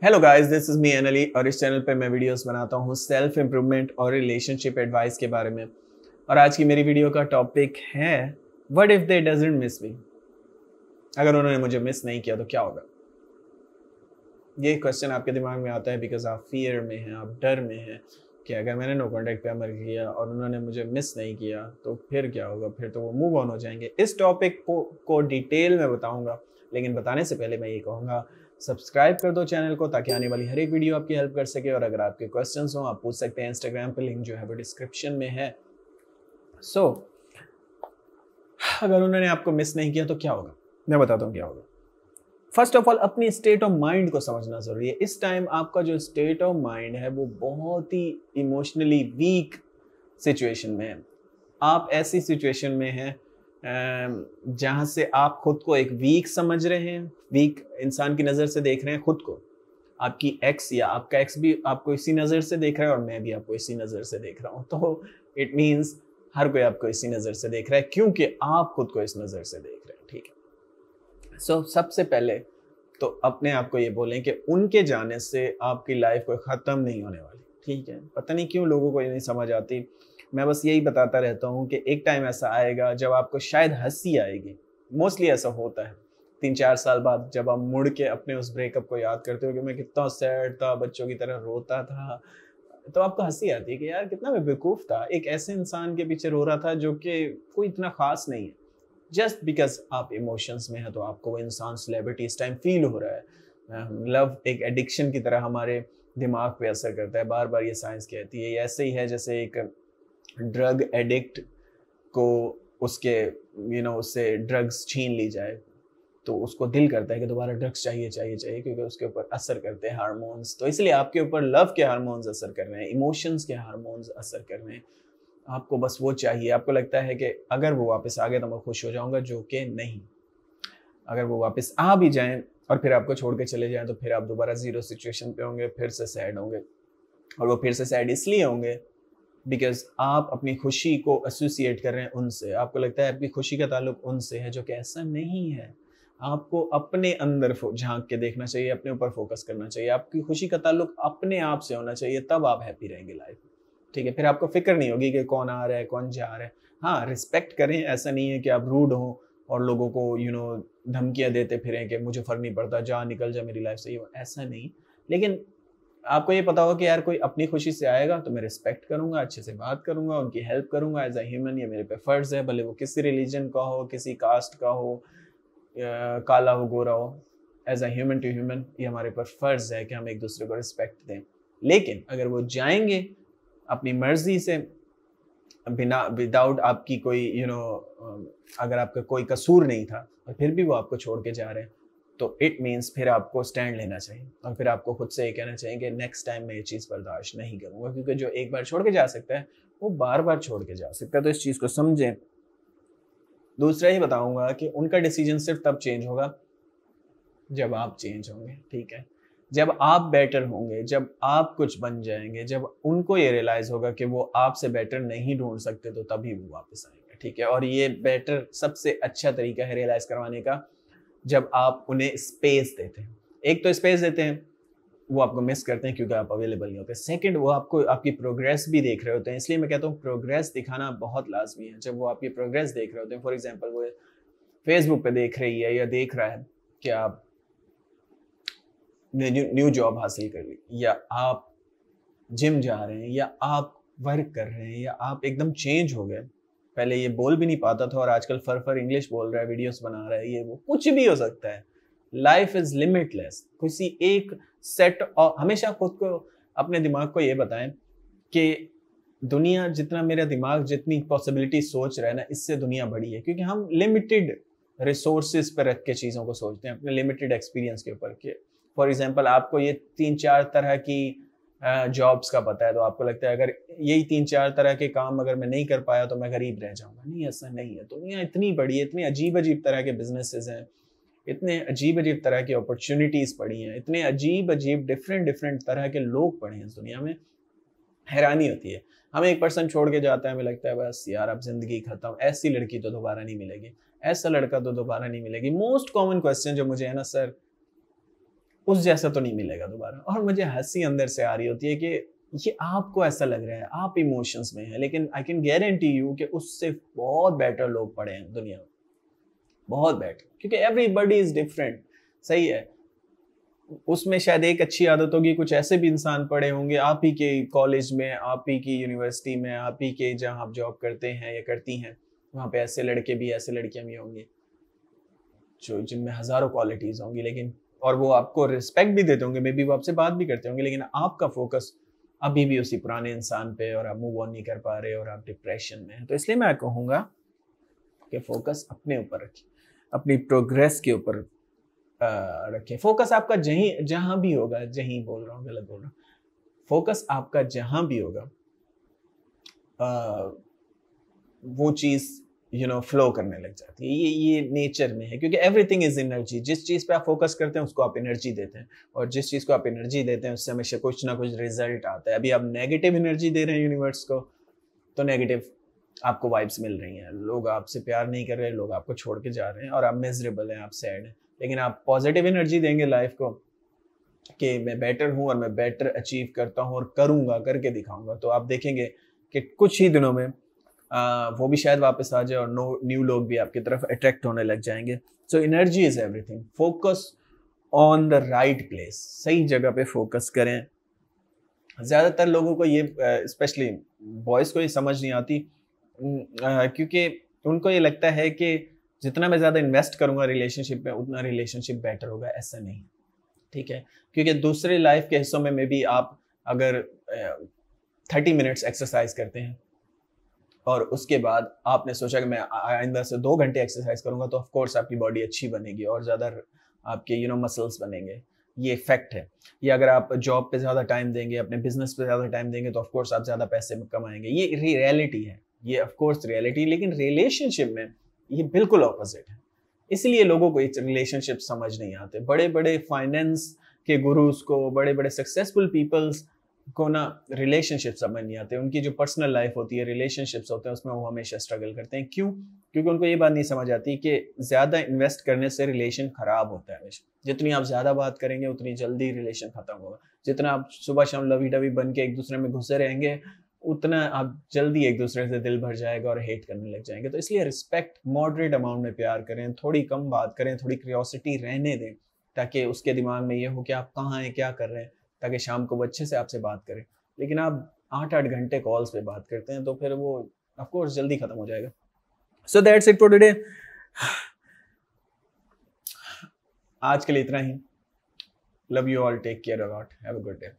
Hello guys, this is me only और इस channel पे मैं वीडियोस बनाता हूँ सेल्फ इम्प्रूवमेंट और रिलेशनशिप एडवाइस के बारे में। और आज की मेरी वीडियो का टॉपिक है what if they doesn't miss मी। अगर उन्होंने मुझे मिस नहीं किया तो क्या होगा। ये क्वेश्चन आपके दिमाग में आता है बिकॉज आप फियर में हैं, आप डर में हैं कि अगर मैंने नो कॉन्टैक्ट पे अमर किया और उन्होंने मुझे मिस नहीं किया तो फिर क्या होगा, फिर तो वो मूव ऑन हो जाएंगे। इस टॉपिक को डिटेल में बताऊंगा, लेकिन बताने से पहले मैं ये कहूँगा सब्सक्राइब कर दो चैनल को ताकि आने वाली हर एक वीडियो आपकी हेल्प कर सके। और अगर आपके क्वेश्चंस हो आप पूछ सकते हैं, इंस्टाग्राम पे लिंक जो है वो डिस्क्रिप्शन में है। सो अगर उन्होंने आपको मिस नहीं किया तो क्या होगा, मैं बताता हूँ क्या होगा। फर्स्ट ऑफ ऑल अपनी स्टेट ऑफ माइंड को समझना जरूरी है। इस टाइम आपका जो स्टेट ऑफ माइंड है वो बहुत ही इमोशनली वीक सिचुएशन में है। आप ऐसी सिचुएशन में हैं जहाँ से आप खुद को एक वीक समझ रहे हैं, वीक इंसान की नज़र से देख रहे हैं खुद को। आपकी एक्स या आपका एक्स भी आपको इसी नज़र से देख रहा है और मैं भी आपको इसी नज़र से देख रहा हूँ। तो इट मीन्स हर कोई आपको इसी नज़र से देख रहा है क्योंकि आप खुद को इस नज़र से देख रहे हैं। ठीक है। सो सबसे पहले तो अपने आप को ये बोलें कि उनके जाने से आपकी लाइफ कोई ख़त्म नहीं होने वाली। ठीक है। पता नहीं क्यों लोगों को ये नहीं समझ आती। मैं बस यही बताता रहता हूँ कि एक टाइम ऐसा आएगा जब आपको शायद हंसी आएगी। मोस्टली ऐसा होता है 3-4 साल बाद जब आप मुड़ के अपने उस ब्रेकअप को याद करते हो कि मैं कितना सैड था, बच्चों की तरह रोता था, तो आपको हंसी आती है कि यार कितना मैं बेवकूफ़ था, एक ऐसे इंसान के पीछे रो रहा था जो कि कोई इतना खास नहीं है। जस्ट बिकॉज आप इमोशंस में हैं तो आपको वो इंसान सेलिब्रिटी इस टाइम फील हो रहा है। लव एक एडिक्शन की तरह हमारे दिमाग पे असर करता है, बार बार ये साइंस कहती है। ये ऐसे ही है जैसे एक ड्रग एडिक्ट को उसके उससे ड्रग्स छीन ली जाए तो उसको दिल करता है कि दोबारा ड्रग्स चाहिए चाहिए चाहिए, क्योंकि उसके ऊपर असर करते हैं हार्मोन्स। तो इसलिए आपके ऊपर लव के हार्मोन्स असर कर रहे हैं, इमोशंस के हार्मोन्स असर कर रहे हैं। आपको बस वो चाहिए। आपको लगता है कि अगर वो वापस आ गए तो मैं खुश हो जाऊंगा, जो कि नहीं। अगर वो वापस आ भी जाएं और फिर आपको छोड़ के चले जाएं तो फिर आप दोबारा जीरो सिचुएशन पे होंगे, फिर से सैड होंगे। और वो फिर से सैड इसलिए होंगे बिकॉज आप अपनी खुशी को एसोसिएट कर रहे हैं उनसे। आपको लगता है आपकी खुशी का ताल्लुक उनसे है, जो कि ऐसा नहीं है। आपको अपने अंदर झांक के देखना चाहिए, अपने ऊपर फोकस करना चाहिए। आपकी खुशी का ताल्लुक अपने आप से होना चाहिए, तब आप हैप्पी रहेंगे लाइफ में। ठीक है। फिर आपको फिक्र नहीं होगी कि कौन आ रहा है कौन जा रहा है। हाँ, रिस्पेक्ट करें, ऐसा नहीं है कि आप रूड हो और लोगों को धमकियां देते फिरें कि मुझे फर्क नहीं पड़ता, जा निकल जा मेरी लाइफ से, ऐसा नहीं। लेकिन आपको ये पता हो कि यार कोई अपनी खुशी से आएगा तो मैं रिस्पेक्ट करूंगा, अच्छे से बात करूंगा, उनकी हेल्प करूंगा एज अ ह्यूमन। ये मेरे पे फर्ज है, भले वो किसी रिलीजन का हो, किसी कास्ट का हो, काला हो गोरा हो। As a human to human ये हमारे पर फर्ज है कि हम एक दूसरे को रिस्पेक्ट दें। लेकिन अगर वो जाएंगे अपनी मर्जी से, बिना विदाउट आपकी कोई अगर आपका कोई कसूर नहीं था और फिर भी वो आपको छोड़ के जा रहे हैं, तो इट मीन्स फिर आपको स्टैंड लेना चाहिए और फिर आपको खुद से ये कहना चाहिए कि नेक्स्ट टाइम मैं ये चीज़ बर्दाश्त नहीं करूँगा। क्योंकि जो एक बार छोड़ के जा सकता है वो बार बार छोड़ के जा सकता है। तो इस चीज़ को समझें। दूसरा ही बताऊंगा कि उनका डिसीजन सिर्फ तब चेंज होगा जब आप चेंज होंगे। ठीक है। जब आप बेटर होंगे, जब आप कुछ बन जाएंगे, जब उनको ये रियलाइज होगा कि वो आपसे बेटर नहीं ढूंढ सकते, तो तभी वो वापस आएंगे। ठीक है। और ये बेटर सबसे अच्छा तरीका है रियलाइज करवाने का, जब आप उन्हें स्पेस देते हैं। एक तो स्पेस देते हैं, वो आपको मिस करते हैं क्योंकि आप अवेलेबल नहीं होते। सेकंड, वो आपको आपकी प्रोग्रेस भी देख रहे होते हैं। इसलिए मैं कहता हूँ प्रोग्रेस दिखाना बहुत लाजमी है। जब वो आपकी प्रोग्रेस देख रहे होते हैं, फॉर एग्जांपल वो फेसबुक पे देख रही है या देख रहा है कि आप न्यू जॉब हासिल कर ली, या आप जिम जा रहे हैं, या आप वर्क कर रहे हैं, या आप एकदम चेंज हो गए। पहले ये बोल भी नहीं पाता था और आजकल फर इंग्लिश बोल रहा है, वीडियोस बना रहा है, ये वो कुछ भी हो सकता है। Life is limitless. किसी एक सेट, और हमेशा खुद को अपने दिमाग को ये बताएं कि दुनिया जितना, मेरा दिमाग जितनी पॉसिबिलिटी सोच रहा है ना, इससे दुनिया बड़ी है। क्योंकि हम लिमिटेड रिसोर्सेज पर रख के चीज़ों को सोचते हैं, अपने लिमिटेड एक्सपीरियंस के ऊपर। के फॉर एग्जांपल आपको ये 3-4 तरह की जॉब्स का पता है, तो आपको लगता है अगर यही 3-4 तरह के काम अगर मैं नहीं कर पाया तो मैं गरीब रह जाऊंगा। नहीं, ऐसा नहीं है। दुनिया इतनी बड़ी है, इतनी अजीब अजीब तरह के बिजनेसेस हैं, इतने अजीब अजीब तरह की अपॉर्चुनिटीज़ पड़ी हैं, इतने अजीब अजीब डिफरेंट तरह के लोग पड़े हैं इस दुनिया में। हैरानी होती है। हमें एक पर्सन छोड़ के जाता है, हमें लगता है बस यार अब जिंदगी खत्म, ऐसी लड़की तो दोबारा नहीं मिलेगी, ऐसा लड़का तो दोबारा नहीं मिलेगी। मोस्ट कॉमन क्वेश्चन जो मुझे है ना, सर उस जैसा तो नहीं मिलेगा दोबारा। और मुझे हंसी अंदर से आ रही होती है कि ये आपको ऐसा लग रहा है, आप इमोशंस में हैं, लेकिन आई कैन गारंटी यू कि उससे बहुत बेटर लोग पड़े हैं दुनिया में, बहुत बेटर, क्योंकि एवरीबॉडी इज डिफरेंट। सही है, उसमें शायद एक अच्छी आदत होगी, कुछ ऐसे भी इंसान पढ़े होंगे आप ही के कॉलेज में, आप ही की यूनिवर्सिटी में, आप ही के जहाँ आप जॉब करते हैं या करती हैं, वहाँ पे ऐसे लड़के भी ऐसे लड़कियां भी होंगी जो जिनमें हज़ारों क्वालिटीज़ होंगी, लेकिन और वो आपको रिस्पेक्ट भी देते होंगे, मे बी वो आपसे बात भी करते होंगे, लेकिन आपका फोकस अभी भी उसी पुराने इंसान पे और आप मूव ऑन नहीं कर पा रहे और आप डिप्रेशन में हैं। तो इसलिए मैं कहूँगा कि फोकस अपने ऊपर रखिए, अपनी प्रोग्रेस के ऊपर रखें। फोकस आपका जहां भी होगा, जहीं बोल रहा हूँ, गलत बोल रहा हूँ, फोकस आपका जहां भी होगा वो चीज फ्लो करने लग जाती है। ये नेचर में है, क्योंकि एवरीथिंग इज एनर्जी। जिस चीज पे आप फोकस करते हैं उसको आप एनर्जी देते हैं, और जिस चीज को आप एनर्जी देते हैं उससे हमेशा कुछ ना कुछ रिजल्ट आता है। अभी आप नेगेटिव एनर्जी दे रहे हैं यूनिवर्स को, तो नेगेटिव आपको वाइब्स मिल रही हैं, लोग आपसे प्यार नहीं कर रहे, लोग आपको छोड़ के जा रहे हैं और आप मिजरेबल हैं, आप सैड हैं। लेकिन आप पॉजिटिव एनर्जी देंगे लाइफ को कि मैं बेटर हूं और मैं बेटर अचीव करता हूं और करूंगा, करके दिखाऊंगा, तो आप देखेंगे कि कुछ ही दिनों में वो भी शायद वापस आ जाए और न्यू लोग भी आपकी तरफ अट्रैक्ट होने लग जाएंगे। So energy is everything. Focus on the right place, सही जगह पे फोकस करें। ज़्यादातर लोगों को ये, स्पेशली बॉयज़ को ये समझ नहीं आती, क्योंकि उनको ये लगता है कि जितना मैं ज़्यादा इन्वेस्ट करूँगा रिलेशनशिप में उतना रिलेशनशिप बेटर होगा। ऐसा नहीं, ठीक है, क्योंकि दूसरे लाइफ के हिस्सों में भी आप अगर 30 मिनट्स एक्सरसाइज करते हैं और उसके बाद आपने सोचा कि मैं आइंदा से 2 घंटे एक्सरसाइज करूंगा, तो ऑफ कोर्स आपकी बॉडी अच्छी बनेगी और ज़्यादा आपके मसल्स बनेंगे। ये फैक्ट है। या अगर आप जॉब पे ज़्यादा टाइम देंगे, अपने बिजनेस पे ज़्यादा टाइम देंगे, तो ऑफ कोर्स आप ज़्यादा पैसे कमाएंगे। ये रियलिटी है, ये ऑफ कोर्स रियलिटी। लेकिन रिलेशनशिप में ये बिल्कुल ऑपोजिट है। इसलिए लोगों को ये रिलेशनशिप समझ नहीं आते। बड़े बड़े फाइनेंस के गुरुज को, बड़े बड़े सक्सेसफुल पीपल्स को ना रिलेशनशिप समझ नहीं आते। उनकी जो पर्सनल लाइफ होती है, रिलेशनशिप्स होते हैं, उसमें वो हमेशा स्ट्रगल करते हैं। क्यों? क्योंकि उनको ये बात नहीं समझ आती कि ज़्यादा इन्वेस्ट करने से रिलेशन खराब होता है हमेशा। जितनी आप ज़्यादा बात करेंगे उतनी जल्दी रिलेशन खत्म होगा। जितना आप सुबह शाम लवी डवी बन के एक दूसरे में घुसे रहेंगे, उतना आप जल्दी एक दूसरे से दिल भर जाएगा और हेट करने लग जाएंगे। तो इसलिए रिस्पेक्ट, मॉडरेट अमाउंट में प्यार करें, थोड़ी कम बात करें, थोड़ी क्यूरियोसिटी रहने दें, ताकि उसके दिमाग में ये हो कि आप कहाँ हैं, क्या कर रहे हैं, ताकि शाम को वो अच्छे से आपसे बात करें। लेकिन आप 8-8 घंटे कॉल्स पे बात करते हैं तो फिर वो ऑफ कोर्स जल्दी खत्म हो जाएगा। So that's it for today. आज के लिए इतना ही। Love you all, take care a lot, have a good day.